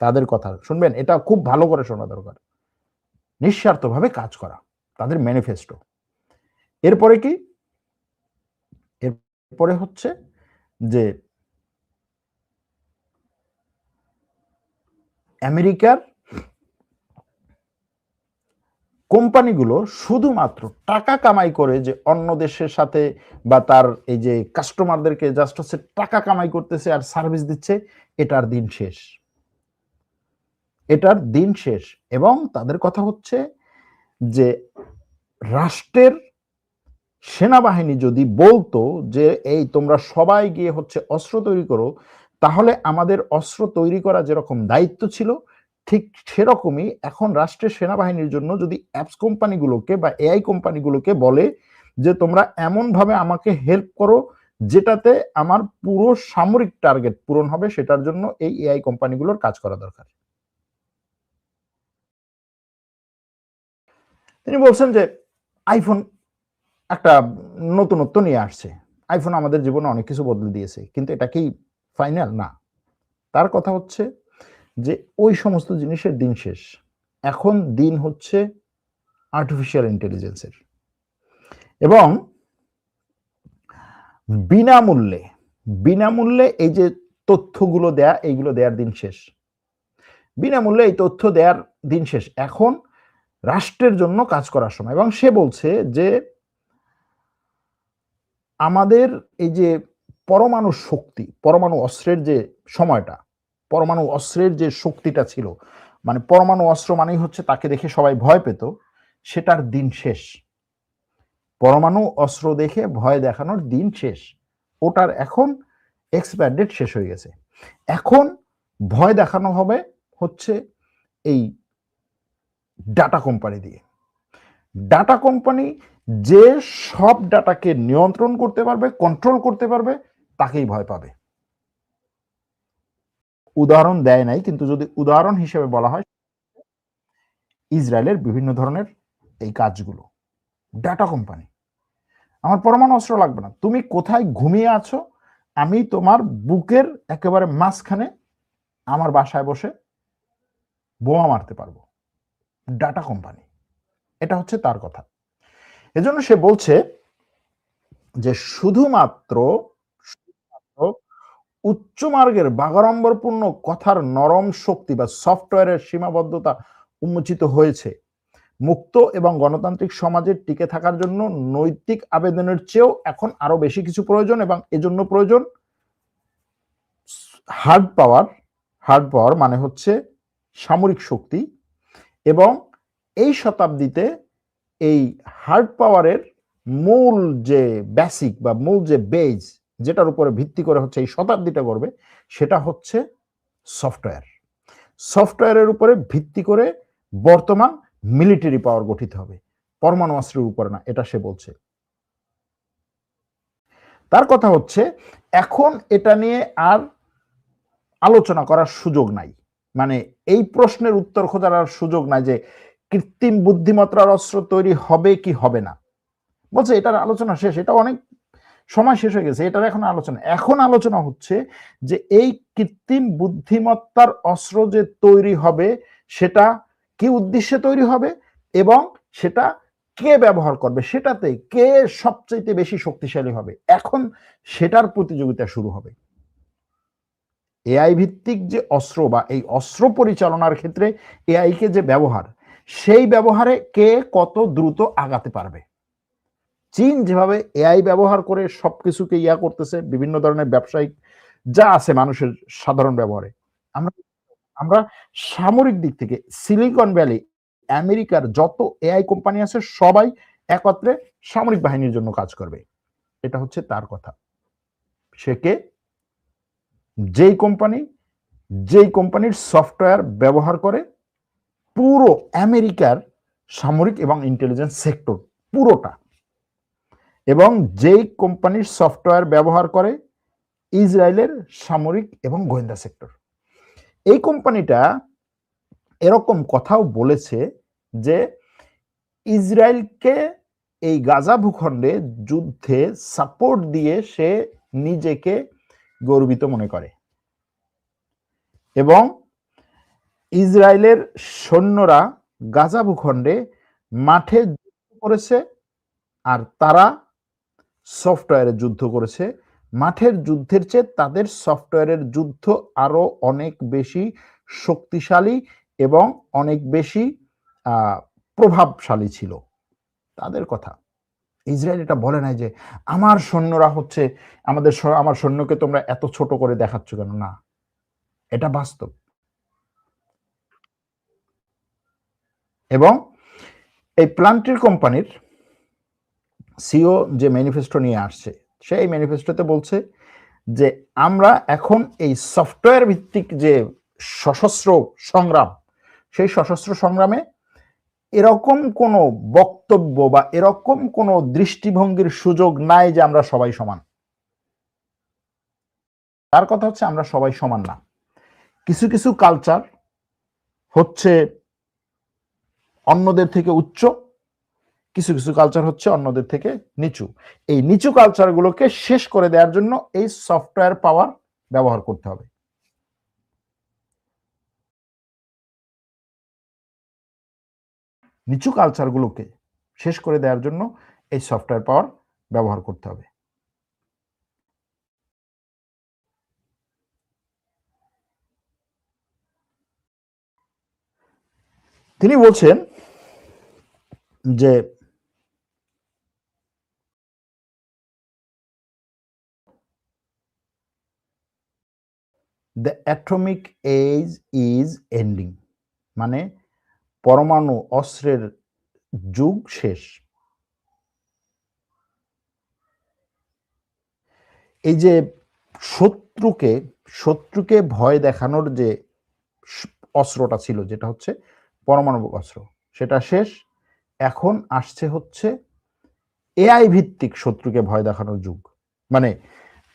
তাদের কথা শুনবেন, এটা খুব ভালো করে শোনা দরকার। নিঃস্বার্থভাবে কাজ করা তাদের ম্যানিফেস্টো। এরপরে কি? এরপরে হচ্ছে যে আমেরিকার কোম্পানিগুলো শুধুমাত্র টাকা কামাই করে যে অন্য দেশের সাথে বা তার এই যে কাস্টমারদেরকে জাস্ট হচ্ছে টাকা কামাই করতেছে আর সার্ভিস দিচ্ছে, এটার দিন শেষ। এটার দিন শেষ। এবং তাদের কথা হচ্ছে যে রাষ্ট্রের সেনাবাহিনী যদি বলতো যে এই তোমরা সবাই গিয়ে হচ্ছে অস্ত্র তৈরি করো, তাহলে আমাদের অস্ত্র তৈরি করা যেরকম দায়িত্ব ছিল ঠিক সেরকমই এখন রাষ্ট্রের সেনাবাহিনীর জন্য যদি অ্যাপস কোম্পানিগুলোকে বা এআই কোম্পানিগুলোকে বলে যে তোমরা এমন ভাবে আমাকে হেল্প করো যেটাতে আমার পুরো সামরিক টার্গেট পূরণ হবে, সেটার জন্য এই এআই কোম্পানিগুলোর কাজ করা দরকার। তিনি বলছেন যে আইফোন একটা নতুনত্ব নিয়ে আসছে, আইফোন আমাদের জীবনে অনেক কিছু বদলে দিয়েছে, কিন্তু এটা কি ফাইনাল না। তার কথা হচ্ছে যে ওই সমস্ত জিনিসের দিন শেষ। এখন দিন হচ্ছে আর্টিফিশিয়াল ইন্টেলিজেন্সের, এবং বিনামূল্যে এই যে তথ্যগুলো দেয়া, এইগুলো দেওয়ার দিন শেষ। বিনামূল্যে এই তথ্য দেওয়ার দিন শেষ। এখন রাষ্ট্রের জন্য কাজ করার সময়। এবং সে বলছে যে আমাদের এই যে পরমাণু শক্তি, পরমাণু অস্ত্রের যে সময়টা, পরমাণু অস্ত্রের যে শক্তিটা ছিল, মানে পরমাণু অস্ত্র মানেই হচ্ছে তাকে দেখে সবাই ভয় পেত, সেটার দিন শেষ। পরমাণু অস্ত্র দেখে ভয় দেখানোর দিন শেষ। ওটার এখন এক্সপায়ার ডেট শেষ হয়ে গেছে। এখন ভয় দেখানো হবে হচ্ছে এই ডাটা কোম্পানি দিয়ে। ডাটা কোম্পানি যে সব ডাটাকে নিয়ন্ত্রণ করতে পারবে, কন্ট্রোল করতে পারবে, তাকেই ভয় পাবে। উদাহরণ দেয় নাই, কিন্তু যদি উদাহরণ হিসেবে বলা হয়, ইসরায়েলের বিভিন্ন ধরনের এই কাজগুলো। ডাটা কোম্পানি, আমার পরমাণু অস্ত্র লাগবে না, তুমি কোথায় ঘুমিয়ে আছো, আমি তোমার বুকের একেবারে মাঝখানে আমার বাসায় বসে বোমা মারতে পারবো। ডাটা কোম্পানি, এটা হচ্ছে তার কথা। এজন্য সে বলছে যে শুধুমাত্র উচ্চ মার্গের বাগাড়ম্বরপূর্ণ কথার নরম শক্তি বা সফটওয়্যারের সীমাবদ্ধতা উন্মোচিত হয়েছে। মুক্ত এবং গণতান্ত্রিক সমাজের টিকে থাকার জন্য নৈতিক আবেদনের চেয়েও এখন আরো বেশি কিছু প্রয়োজন, এবং এজন্য প্রয়োজন হার্ড পাওয়ার মানে হচ্ছে সামরিক শক্তি। এবং এই শতাব্দীতে এই হার্ড পাওয়ারের মূল যে বেসিক বা মূল যে বেজ, যেটার উপরে ভিত্তি করে হচ্ছে এই শতাব্দীটা করবে, সেটা হচ্ছে সফটওয়্যারের উপরে ভিত্তি করে বর্তমান মিলিটারি পাওয়ার গঠিত হবে, পরমাণু অস্ত্রের উপরে না, এটা সে বলছে। তার কথা হচ্ছে এখন এটা নিয়ে আর আলোচনা করার সুযোগ নাই, মানে এই প্রশ্নের উত্তর খোঁজার আর সুযোগ নাই যে কৃত্রিম বুদ্ধিমত্তার অস্ত্র তৈরি হবে কি হবে না। বলছে এটার আলোচনা শেষ, এটা অনেক সময় শেষ হয়ে গেছে, এটার এখন আলোচনা হচ্ছে যে এই কৃত্রিম বুদ্ধিমত্তার অস্ত্র যে তৈরি হবে সেটা কি উদ্দেশ্যে তৈরি হবে, এবং সেটা কে ব্যবহার করবে, সেটাতে কে সবচাইতে বেশি শক্তিশালী হবে, এখন সেটার প্রতিযোগিতা শুরু হবে। এআই ভিত্তিক যে অস্ত্র বা এই অস্ত্র পরিচালনার ক্ষেত্রে এআই কে যে ব্যবহার, সেই ব্যবহারে কে কত দ্রুত আগাতে পারবে। চীন যেভাবে এআই ব্যবহার করে সবকিছুকে ইয়া করতেছে, বিভিন্ন ধরনের ব্যবসায়িক যা আছে মানুষের সাধারণ ব্যবহারে, আমরা আমরা সামরিক দিক থেকে সিলিকন ভ্যালি, আমেরিকার যত এআই কোম্পানি আছে সবাই একত্রে সামরিক বাহিনীর জন্য কাজ করবে। এটা হচ্ছে তার কথা। সে কে? যেই কোম্পানির সফটওয়্যার ব্যবহার করে পুরো আমেরিকার সামরিক এবং ইন্টেলিজেন্স সেক্টর পুরোটা, এবং যেই কোম্পানির সফটওয়্যার ব্যবহার করে ইসরায়েলের সামরিক এবং গোয়েন্দা সেক্টর। এই কোম্পানিটা এরকম কথাও বলেছে যে ইসরায়েলকে এই গাজা ভূখণ্ডে যুদ্ধে সাপোর্ট দিয়ে সে নিজেকে গর্বিত মনে করে, এবং ইসরায়েলের সৈন্যরা গাজা ভূখণ্ডে মাঠে যুদ্ধ করেছে আর তারা সফটওয়্যারে যুদ্ধ করেছে। মাঠের যুদ্ধের চেয়ে তাদের সফটওয়্যারের যুদ্ধ আরো অনেক বেশি শক্তিশালী এবং অনেক বেশি প্রভাবশালী ছিল। তাদের কথা। ইসরায়েল এটা বলে নাই যে আমার সৈন্যরা হচ্ছে আমার সৈন্যকে তোমরা এত ছোট করে দেখাচ্ছ কেন, না, এটা বাস্তব। এবং এই প্লান্টির কোম্পানির সিও যে ম্যানিফেস্টো নিয়ে আসছে, সেই ম্যানিফেস্টোতে বলছে যে আমরা এখন এই সফটওয়্যার ভিত্তিক যে সশস্ত্র সংগ্রাম, সেই সশস্ত্র সংগ্রামে এরকম কোনো বক্তব্য বা এরকম কোনো দৃষ্টিভঙ্গির সুযোগ নাই যে আমরা সবাই সমান। তার কথা হচ্ছে আমরা সবাই সমান না। কিছু কিছু কালচার হচ্ছে অন্যদের থেকে উচ্চ, কিছু কিছু কালচার হচ্ছে অন্যদের থেকে নিচু। এই নিচু কালচারগুলোকে শেষ করে দেওয়ার জন্য এই সফটওয়্যার পাওয়ার ব্যবহার করতে হবে। নিচু কালচারগুলোকে শেষ করে দেওয়ার জন্য এই সফটওয়্যার পাওয়ার ব্যবহার করতে হবে। তিনি বলছেন যে the atomic age is ending, মানে পরমাণু অস্ত্রের যুগ শেষ। এই যে শত্রুকে ভয় দেখানোর যে অস্ত্রটা ছিল, যেটা হচ্ছে পরমাণু অস্ত্র, সেটা শেষ। এখন আসছে হচ্ছে এআই ভিত্তিক শত্রুকে ভয় দেখানোর যুগ। মানে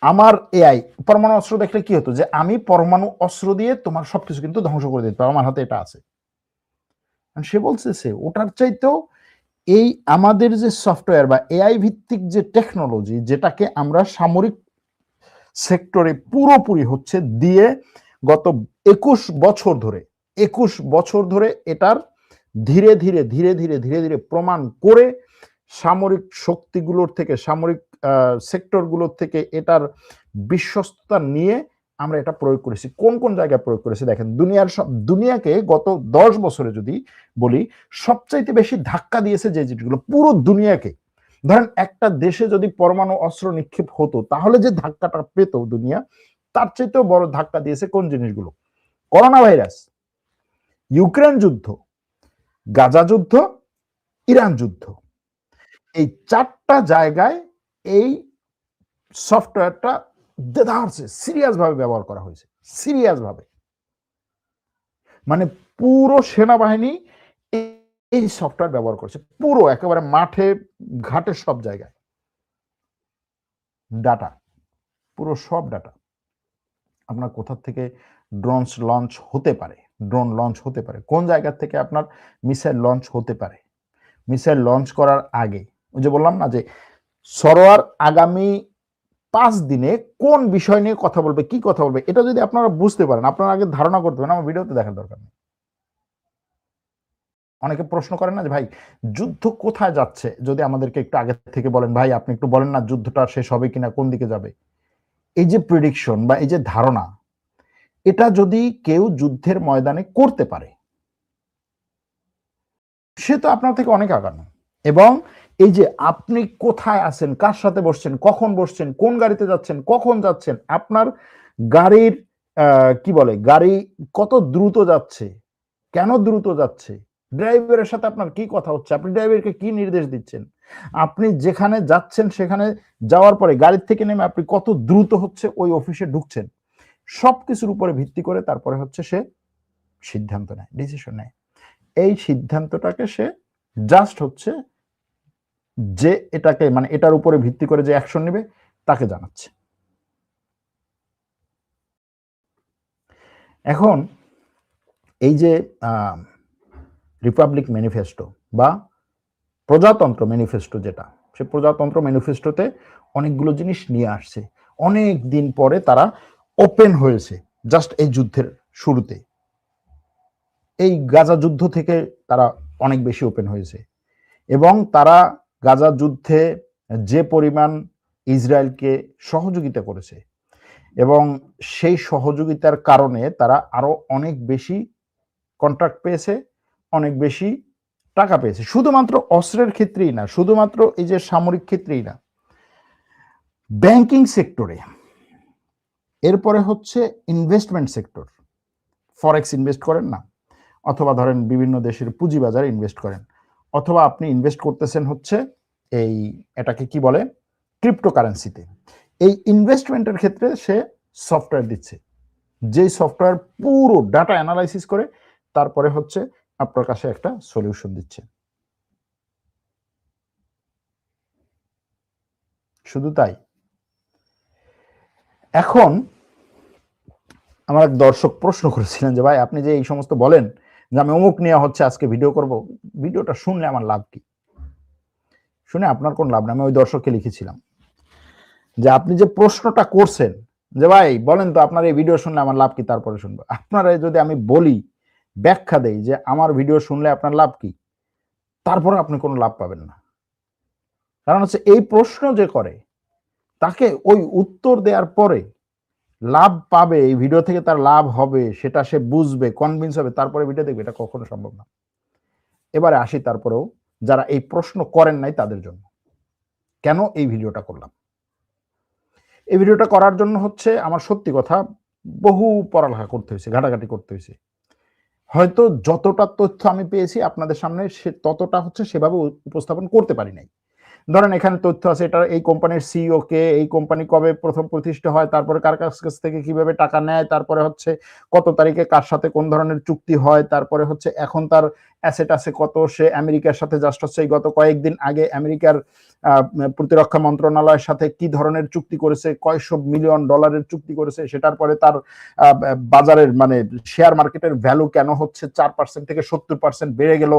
আমার এআই পরমাণু অস্ত্র দেখলে কি হতো, যে আমি পরমাণু অস্ত্র দিয়ে তোমার সবকিছু কিন্তু ধ্বংস করে দিতে পারবো, আমার হাতে এটা আছে। সে বলছে ওটার চাইতেও এই আমাদের যে সফটওয়্যার বা এআই ভিত্তিক যে টেকনোলজি, যেটাকে আমরা সামরিক সেক্টরে পুরোপুরি হচ্ছে দিয়ে গত 21 বছর ধরে এটার ধীরে ধীরে প্রমাণ করে সামরিক শক্তিগুলোর থেকে, সামরিক সেক্টরগুলোর থেকে এটার বিশ্বস্ততা নিয়ে আমরা এটা প্রয়োগ করেছি। কোন কোন জায়গায় প্রয়োগ করেছি দেখেন। দুনিয়াকে গত 10 বছরে যদি বলি, সবচাইতে বেশি ধাক্কা দিয়েছে যে জিনিসগুলো পুরো দুনিয়াকে, ধরেন একটা দেশে যদি পরমাণু অস্ত্র নিক্ষেপ হতো তাহলে যে ধাক্কাটা পেত দুনিয়া, তার চাইতেও বড় ধাক্কা দিয়েছে কোন জিনিসগুলো? করোনা ভাইরাস, ইউক্রেন যুদ্ধ, গাজা যুদ্ধ, ইরান যুদ্ধ। এই 4টা জায়গায় এই সফটওয়্যারটা সিরিয়াস ভাবে ব্যবহার করা হয়েছে, সিরিয়াস ভাবে। মানে পুরো সেনাবাহিনী এই সফটওয়্যার ব্যবহার করছে, পুরো একেবারে মাঠে ঘাটে সব জায়গায়। ডাটা, পুরো সব ডাটা। আপনার কোথা থেকে ড্রোন লঞ্চ হতে পারে, কোন জায়গা থেকে আপনার মিসাইল লঞ্চ হতে পারে, মিসাইল লঞ্চ করার আগে ওই যে বললাম না যে সরোয়ার আগামী 5 দিনে কোন বিষয় নিয়ে কথা বলবে, কি কথা বলবে, এটা যদি আপনারা বুঝতে পারেন, আপনারা আগে ধারণা করতে পারেন, আমার ভিডিওতে দেখার দরকার নেই। অনেকে প্রশ্ন করেন না যে ভাই যুদ্ধ কোথায় যাচ্ছে, যদি আমাদেরকে একটু আগে থেকে বলেন, ভাই আপনি একটু বলেন না যুদ্ধটা শেষ হবে কিনা, কোন দিকে যাবে। এই যে প্রেডিকশন বা এই যে ধারণা, এটা যদি কেউ যুদ্ধের ময়দানে করতে পারে, সে তো আপনার থেকে অনেক আগানো। এবং এই যে আপনি কোথায় আছেন, কার সাথে বসছেন, কখন বসছেন, কোন গাড়িতে যাচ্ছেন, কখন যাচ্ছেন, আপনার গাড়ির কি বলে, গাড়ি কত দ্রুত যাচ্ছে, কেন দ্রুত যাচ্ছে, ড্রাইভারের সাথে আপনার কি কথা হচ্ছে, আপনি ড্রাইভারকে কি নির্দেশ দিচ্ছেন, আপনি যেখানে যাচ্ছেন সেখানে যাওয়ার পরে গাড়ির থেকে নেমে আপনি কত দ্রুত হচ্ছে ওই অফিসে ঢুকছেন, সবকিছুর উপরে ভিত্তি করে তারপরে হচ্ছে সে সিদ্ধান্ত নেয়, ডিসিশন নেয়। এই সিদ্ধান্তটাকে সে জাস্ট হচ্ছে যে এটাকে মানে এটার উপরে ভিত্তি করে যে অ্যাকশন নেবে তাকে জানাচ্ছে। এখন এই যে রিপাবলিক ম্যানিফেস্টো বা প্রজাতন্ত্র ম্যানিফেস্টো, যেটা সে প্রজাতন্ত্র ম্যানিফেস্টোতে অনেকগুলো জিনিস নিয়ে আসছে, অনেক দিন পরে তারা ওপেন হয়েছে জাস্ট এই যুদ্ধের শুরুতে। এই গাজা যুদ্ধ থেকে তারা অনেক বেশি ওপেন হয়েছে এবং তারা গাজা যুদ্ধে যে পরিমাণ ইসরায়েলকে সহযোগিতা করেছে এবং সেই সহযোগিতার কারণে তারা আরো অনেক বেশি কন্ট্রাক্ট পেয়েছে, অনেক বেশি টাকা পেয়েছে, শুধুমাত্র অস্ত্রের ক্ষেত্রেই না, শুধুমাত্র এই যে সামরিক ক্ষেত্রেই না, ব্যাংকিং সেক্টরে, এরপরে হচ্ছে ইনভেস্টমেন্ট সেক্টর, ফরেক্স ইনভেস্ট করেন না, অথবা ধরেন বিভিন্ন দেশের পুঁজিবাজারে ইনভেস্ট করেন, অথবা আপনি ইনভেস্ট করতেছেন হচ্ছে এই এটাকে কি বলে ক্রিপ্টোকারেন্সিতে, এই ইনভেস্টমেন্টের ক্ষেত্রে সে সফটওয়্যার দিচ্ছে, যেই সফটওয়্যার পুরো ডাটা অ্যানালাইসিস করে তারপরে হচ্ছে আপনার কাছে একটা সলিউশন দিচ্ছে। শুধু তাই, এখন আমার এক দর্শক প্রশ্ন করেছিলেন যে ভাই আপনি যে এই সমস্ত বলেন যে আমি অমুক নিয়ে হচ্ছে আজকে ভিডিও করব, ভিডিওটা শুনলে আমার লাভ কি? শুনে আপনার কোন লাভ না। আমি ওই দর্শককে লিখেছিলাম যে আপনি যে প্রশ্নটা করছেন যে ভাই বলেন তো আপনার এই ভিডিও শুনলে আমার লাভ কি, তারপরে শুনবো। আপনারা যদি আমি বলি, ব্যাখ্যা দেই যে আমার ভিডিও শুনলে আপনার লাভ কি, তারপরে আপনি কোনো লাভ পাবেন না। কারণ হচ্ছে এই প্রশ্ন যে করে তাকে ওই উত্তর দেওয়ার পরে লাভ পাবে, এই ভিডিও থেকে তার লাভ হবে সেটা সে বুঝবে, কনভিন্স হবে, তারপরে ভিডিও দেখবে, এটা কখনো সম্ভব না। এবারে আসি তারপরেও যারা এই প্রশ্ন করেন নাই তাদের জন্য কেন এই ভিডিওটা করলাম। এই ভিডিওটা করার জন্য হচ্ছে আমার সত্যি কথা বহু পড়ালেখা করতে হয়েছে, ঘাটাঘাটি করতে হয়েছে। হয়তো যতটা তথ্য আমি পেয়েছি আপনাদের সামনে ততটা হচ্ছে সেভাবে উপস্থাপন করতে পারি নাই। ধরেন এখানে তথ্য আছে, এটা এই কোম্পানির সিইও কে, এই কোম্পানি কবে প্রথম প্রতিষ্ঠা হয়, তারপরে কার কাছ থেকে কিভাবে টাকা নেয়, তারপরে হচ্ছে কত তারিখে কার সাথে কোন ধরনের চুক্তি হয়, তারপরে হচ্ছে এখন তার অ্যাসেট আছে কত, সে আমেরিকার সাথে জাস্ট হচ্ছে গত কয়েকদিন আগে আমেরিকার প্রতিরক্ষা মন্ত্রণালয়ের সাথে কি ধরনের চুক্তি করেছে, কয়শো মিলিয়ন ডলারের চুক্তি করেছে, সেটার পরে তার বাজারের মানে শেয়ার মার্কেটের ভ্যালু কেন হচ্ছে 4% থেকে 70% বেড়ে গেল,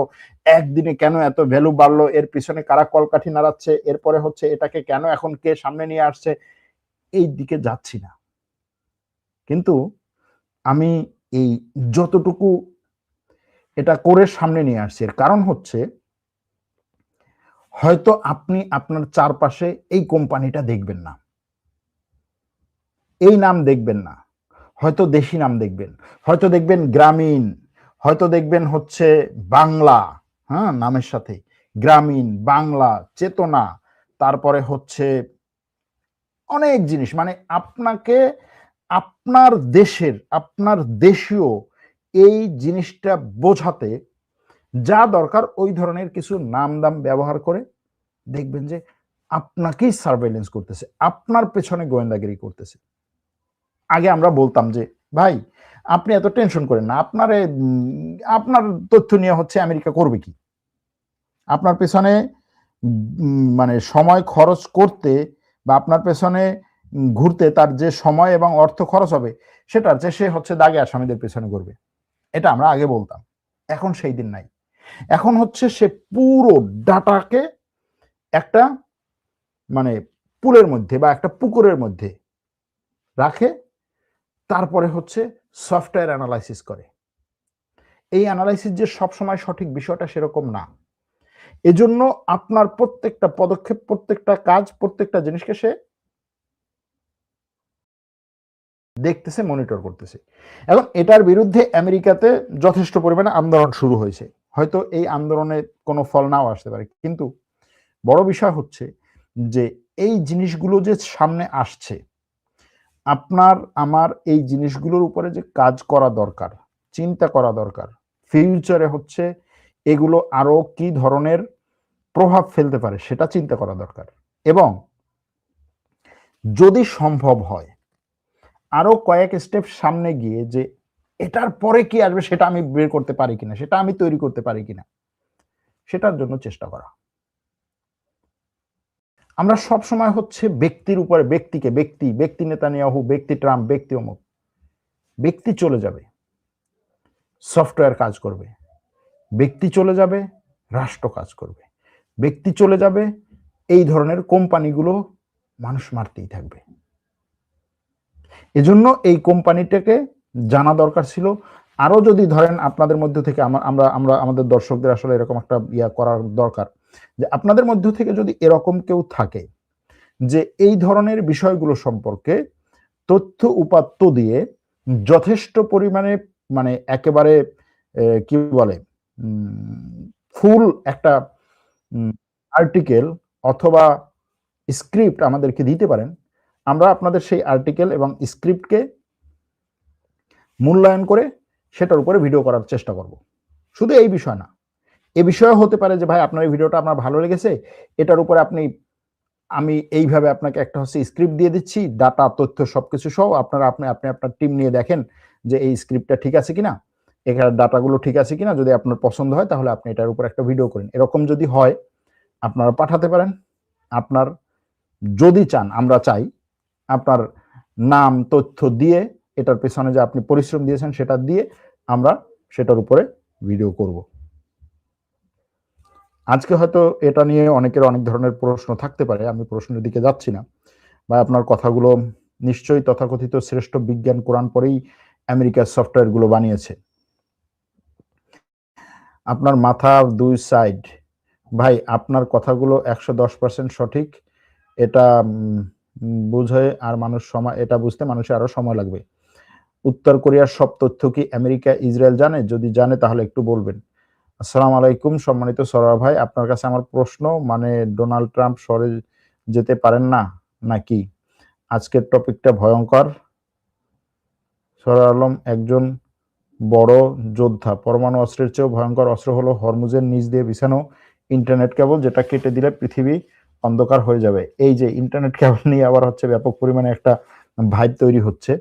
একদিনে কেন এত ভ্যালু বাড়লো, এর পিছনে কারা কলকাঠি নাড়াচ্ছে, এরপরে হচ্ছে এটাকে কেন এখন কে সামনে নিয়ে আসছে, এই দিকে যাচ্ছি না। কিন্তু আমি এই যতটুকু এটা করে সামনে নিয়ে আসছি, এর কারণ হচ্ছে হয়তো আপনি আপনার চারপাশে এই কোম্পানিটা দেখবেন না, এই নাম দেখবেন না, হয়তো দেশি নাম দেখবেন, হয়তো দেখবেন গ্রামীণ, হয়তো দেখবেন হচ্ছে বাংলা, হ্যাঁ নামের সাথে গ্রামীণ, বাংলা, চেতনা, তারপরে হচ্ছে অনেক জিনিস, মানে আপনাকে আপনার দেশের, আপনার দেশীয় এই জিনিসটা বোঝাতে যা দরকার ওই ধরনের কিছু নাম দাম ব্যবহার করে দেখবেন যে আপনাকেই সার্ভেইলেন্স করতেছে, আপনার পেছনে গোয়েন্দাগিরি করতেছে। আগে আমরা বলতাম যে ভাই আপনি এত টেনশন করেন না, আপনার তথ্য নিয়ে হচ্ছে আমেরিকা করবে কি, আপনার পেছনে মানে সময় খরচ করতে বা আপনার পেছনে ঘুরতে তার যে সময় এবং অর্থ খরচ হবে সেটার যে সে হচ্ছে দাগে আসামিদের পেছনে ঘুরবে। এটা আমরা আগে বলতাম, এখন সেই দিন নাই। এখন হচ্ছে সে পুরো ডাটাকে একটা মানে পুলের মধ্যে বা একটা পুকুরের মধ্যে রাখে, তারপরে হচ্ছে সফটওয়্যার অ্যানালাইসিস করে। এই অ্যানালাইসিস যে সবসময় সঠিক বিষয়টা সেরকম না। এজন্য আপনার প্রত্যেকটা পদক্ষেপ, প্রত্যেকটা কাজ, প্রত্যেকটা জিনিসকে সে দেখতেছে, মনিটর করতেছে। এবং এটার বিরুদ্ধে আমেরিকাতে যথেষ্ট পরিমাণে আন্দোলন শুরু হয়েছে। হয়তো এই আন্দোলনে কোনো ফল নাও আসতে পারে, কিন্তু বড় বিষয় হচ্ছে যে এই জিনিসগুলো যে সামনে আসছে, আপনার আমার এই জিনিসগুলোর উপরে যে কাজ করা দরকার, চিন্তা করা দরকার, ফিউচারে হচ্ছে এগুলো আরো কি ধরনের প্রভাব ফেলতে পারে সেটা চিন্তা করা দরকার। এবং যদি সম্ভব হয় আরো কয়েক স্টেপ সামনে গিয়ে যে এটার পরে কি আসবে সেটা আমি বের করতে পারি কিনা, সেটা আমি তৈরি করতে পারি কিনা, সেটার জন্য চেষ্টা করা। আমরা সব সময় হচ্ছে ব্যক্তির উপরে, ব্যক্তি নেতানিয়াহু, ব্যক্তি ট্রাম্প, ব্যক্তি অমুক, ব্যক্তি চলে যাবে, সফটওয়্যার কাজ করবে, ব্যক্তি চলে যাবে, রাষ্ট্র কাজ করবে, ব্যক্তি চলে যাবে, এই ধরনের কোম্পানিগুলো মানুষ মারতেই থাকবে। এজন্য এই কোম্পানিটাকে জানা দরকার ছিল। আরো যদি ধরেন আপনাদের মধ্য থেকে আমরা আমরা আমাদের দর্শকদের আসলে এরকম একটা ইয়া করার দরকার যে আপনাদের মধ্য থেকে যদি এরকম কেউ থাকে যে এই ধরনের বিষয়গুলো সম্পর্কে তথ্য উপাত্ত দিয়ে যথেষ্ট পরিমাণে, মানে একেবারে কি বলে, ফুল একটা আর্টিকেল অথবা স্ক্রিপ্ট আমাদেরকে দিতে পারেন, আমরা আপনাদের সেই আর্টিকেল এবং স্ক্রিপ্টকে মূল্যায়ন করে সেটার উপরে ভিডিও করার চেষ্টা করব। শুধু এই বিষয় না, এ বিষয়ে হতে পারে যে ভাই আপনার এই ভিডিওটা আমার ভালো লেগেছে, এটার উপরে আমি এইভাবে আপনাকে একটা হচ্ছে স্ক্রিপ্ট দিয়ে দিচ্ছি, ডাটা তথ্য সবকিছু সহ আপনি আপনার টিম নিয়ে দেখেন যে এই স্ক্রিপ্টটা ঠিক আছে কিনা, এখানে ডাটাগুলো ঠিক আছে কিনা, যদি আপনার পছন্দ হয় তাহলে আপনি এটার উপর একটা ভিডিও করেন। এরকম যদি হয় আপনারা পাঠাতে পারেন। আপনার যদি চান, আমরা চাই আপনার নাম তথ্য দিয়ে এটার পেছনে যে আপনি পরিশ্রম দিয়েছেন সেটা দিয়ে আমরা সেটার উপরে ভিডিও করব। আজকে হয়তো এটা নিয়ে অনেকের অনেক ধরনের প্রশ্ন থাকতে পারে, আমি প্রশ্নের দিকে যাচ্ছি না। বা আপনার কথাগুলো নিশ্চয়ই তথাকথিত শ্রেষ্ঠ বিজ্ঞান কোরআন পরেই আমেরিকার সফটওয়্যার গুলো বানিয়েছে। আপনার মাথা দুই সাইড, ভাই আপনার কথাগুলো 110% সঠিক। এটা বুঝে আর মানুষ সময়, এটা বুঝতে মানুষের আরো সময় লাগবে। উত্তর কোরিয়ার সব তথ্য কি আমেরিকা ইসরায়েল জানে? যদি জানে তাহলে একটু বলবেন। আসসালামু আলাইকুম সম্মানিত সরোয়ার ভাই, আপনার কাছে আমার প্রশ্ন, মানে ডোনাল্ড ট্রাম্প সরে যেতে পারেন না নাকি? আজকের টপিকটা ভয়ঙ্কর। সরোয়ার আলম একজন বড় যোদ্ধা। পরমাণু অস্ত্রের চেয়েও ভয়ঙ্কর অস্ত্র হলো হরমুজের নিচ দিয়ে বিছানো ইন্টারনেট কেবল, যেটা কেটে দিলে পৃথিবী অন্ধকার হয়ে যাবে। এই যে ইন্টারনেট কেবল নিয়ে আবার হচ্ছে ব্যাপক পরিমাণে একটা ভাইব তৈরি হচ্ছে।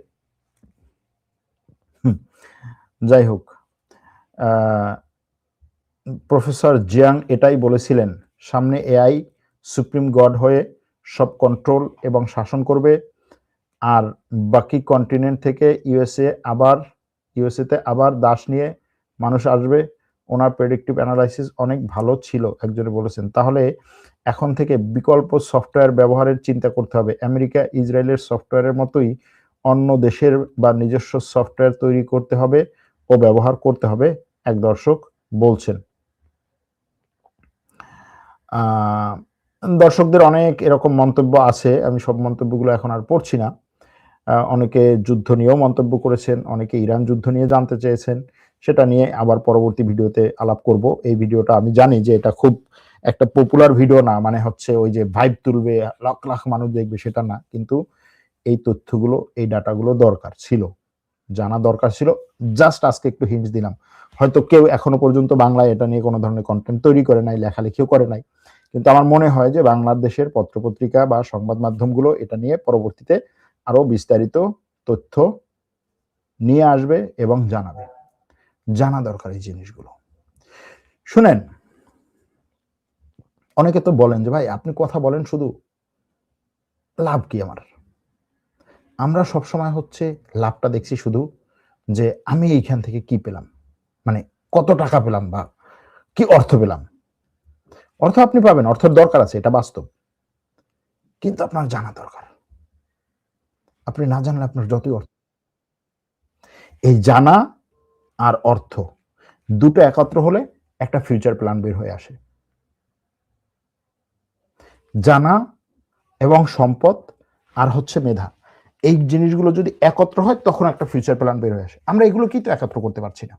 যাই হোক, প্রফেসর জিয়াং এটাই বলেছিলেন, সামনে এআই সুপ্রিম গড হয়ে সব কন্ট্রোল এবং শাসন করবে, আর বাকি কন্টিনেন্ট থেকে ইউএসএতে আবার দাস নিয়ে মানুষ আসবে। ওনার প্রেডিক্টিভ অ্যানালাইসিস অনেক ভালো ছিল, একজনে বলেছেন। তাহলে এখন থেকে বিকল্প সফটওয়্যার ব্যবহারের চিন্তা করতে হবে। আমেরিকা ইসরায়েলের সফটওয়্যারের মতোই অন্য দেশের বা নিজস্ব সফটওয়্যার তৈরি করতে হবে ও ব্যবহার করতে হবে, এক দর্শক বলছেন। দর্শকদের অনেক এরকম মন্তব্য আছে, আমি সব মন্তব্যগুলো এখন আর পড়ছি না। অনেকে যুদ্ধ নিয়েও মন্তব্য করেছেন, অনেকে ইরান যুদ্ধ নিয়ে জানতে চেয়েছেন, সেটা নিয়ে আবার পরবর্তী ভিডিওতে আলাপ করব। এই ভিডিওটা আমি জানি যে এটা খুব একটা পপুলার ভিডিও না, মানে হচ্ছে ওই যে ভাইব তুলবে লাখ লাখ মানুষ দেখবে সেটা না, কিন্তু এই তথ্যগুলো, এই ডাটাগুলো দরকার ছিল, জানা দরকার ছিল। জাস্ট আজকে একটু হিন্টস দিলাম। হয়তো কেউ এখনো পর্যন্ত বাংলায় এটা নিয়ে কোনো ধরনের কন্টেন্ট তৈরি করে নাই, লেখালেখিও করে নাই, কিন্তু আমার মনে হয় যে বাংলাদেশের পত্রপত্রিকা বা সংবাদ মাধ্যমগুলো এটা নিয়ে পরবর্তীতে আরো বিস্তারিত তথ্য নিয়ে আসবে এবং জানাবে। জানা দরকার এই জিনিসগুলো। শুনেন, অনেকে তো বলেন যে ভাই আপনি কথা বলেন শুধু, লাভ কি আমার? আমরা সবসময় হচ্ছে লাভটা দেখছি শুধু যে আমি এইখান থেকে কি পেলাম, মানে কত টাকা পেলাম বা কি অর্থ পেলাম। অর্থ আপনি পাবেন, অর্থের দরকার আছে, এটা বাস্তব, কিন্তু আপনার জানা দরকার। আপনি না জানলে আপনার যতই অর্থ, এই জানা আর অর্থ, দুটো একত্র হলে একটা ফিউচার প্ল্যান বের হয়ে আসে। জানা এবং সম্পদ আর হচ্ছে মেধা, এই জিনিসগুলো যদি একত্র হয় তখন একটা ফিউচার প্ল্যান বের হয়ে আসে। আমরা এগুলো কিন্তু একত্র করতে পারছি না।